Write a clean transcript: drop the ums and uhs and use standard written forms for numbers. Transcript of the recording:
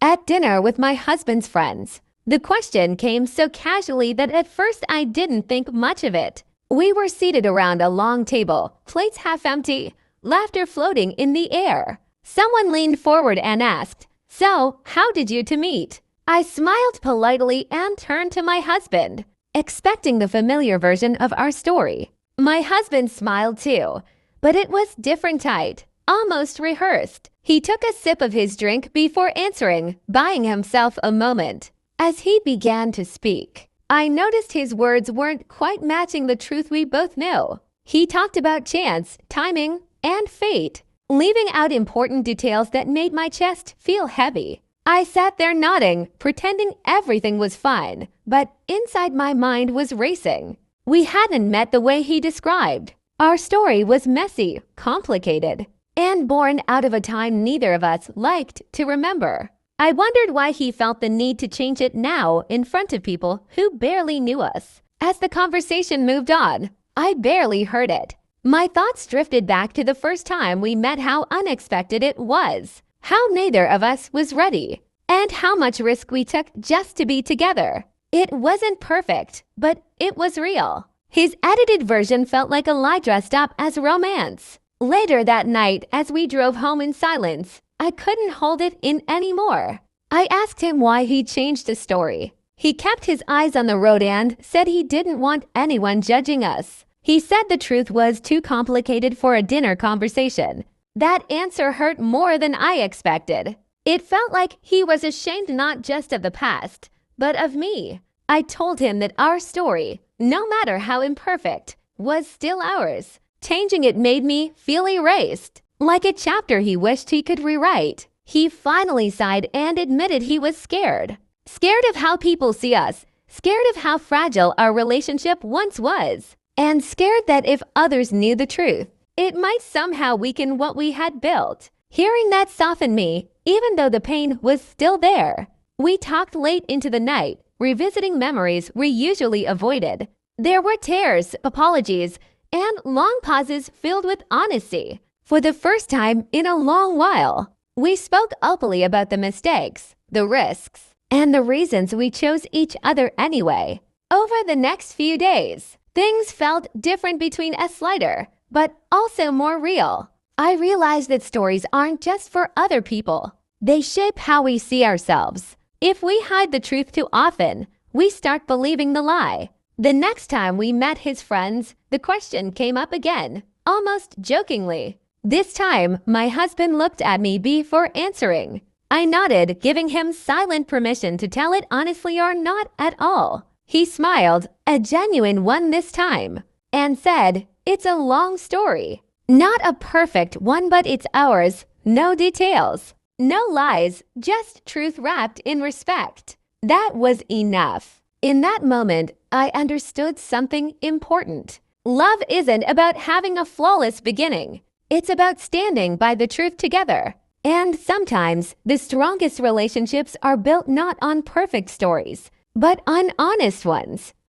At dinner with my husband's friends. The question came so casually that at first I didn't think much of it. We were seated around a long table, plates half empty, laughter floating in the air. Someone leaned forward and asked, "So, how did you two meet?" I smiled politely and turned to my husband, expecting the familiar version of our story. My husband smiled too, but it was different type, almost rehearsed. He took a sip of his drink before answering, buying himself a moment. As he began to speak, I noticed his words weren't quite matching the truth we both knew. He talked about chance, timing, and fate, leaving out important details that made my chest feel heavy. I sat there nodding, pretending everything was fine, but inside my mind was racing. We hadn't met the way he described. Our story was messy, complicated, and born out of a time neither of us liked to remember. I wondered why he felt the need to change it now in front of people who barely knew us. As the conversation moved on, I barely heard it. My thoughts drifted back to the first time we met, how unexpected it was, how neither of us was ready, and how much risk we took just to be together. It wasn't perfect, but it was real. His edited version felt like a lie dressed up as romance. Later that night, as we drove home in silence, I couldn't hold it in anymore. I asked him why he changed the story. He kept his eyes on the road and said he didn't want anyone judging us. He said the truth was too complicated for a dinner conversation. That answer hurt more than I expected. It felt like he was ashamed not just of the past, but of me. I told him that our story, no matter how imperfect, was still ours. Changing it made me feel erased, like a chapter he wished he could rewrite. He finally sighed and admitted he was scared. Scared of how people see us, scared of how fragile our relationship once was, and scared that if others knew the truth, it might somehow weaken what we had built. Hearing that softened me, even though the pain was still there. We talked late into the night, revisiting memories we usually avoided. There were tears, apologies, and long pauses filled with honesty. For the first time in a long while, we spoke openly about the mistakes, the risks, and the reasons we chose each other anyway. Over the next few days, things felt different between us, lighter, but also more real. I realized that stories aren't just for other people. They shape how we see ourselves. If we hide the truth too often, we start believing the lie. The next time we met his friends, the question came up again, almost jokingly. This time, my husband looked at me before answering. I nodded, giving him silent permission to tell it honestly or not at all. He smiled, a genuine one this time, and said, "It's a long story. Not a perfect one, but it's ours. No details, no lies, just truth wrapped in respect." That was enough. In that moment, I understood something important. Love isn't about having a flawless beginning. It's about standing by the truth together. And sometimes, the strongest relationships are built not on perfect stories, but on honest ones.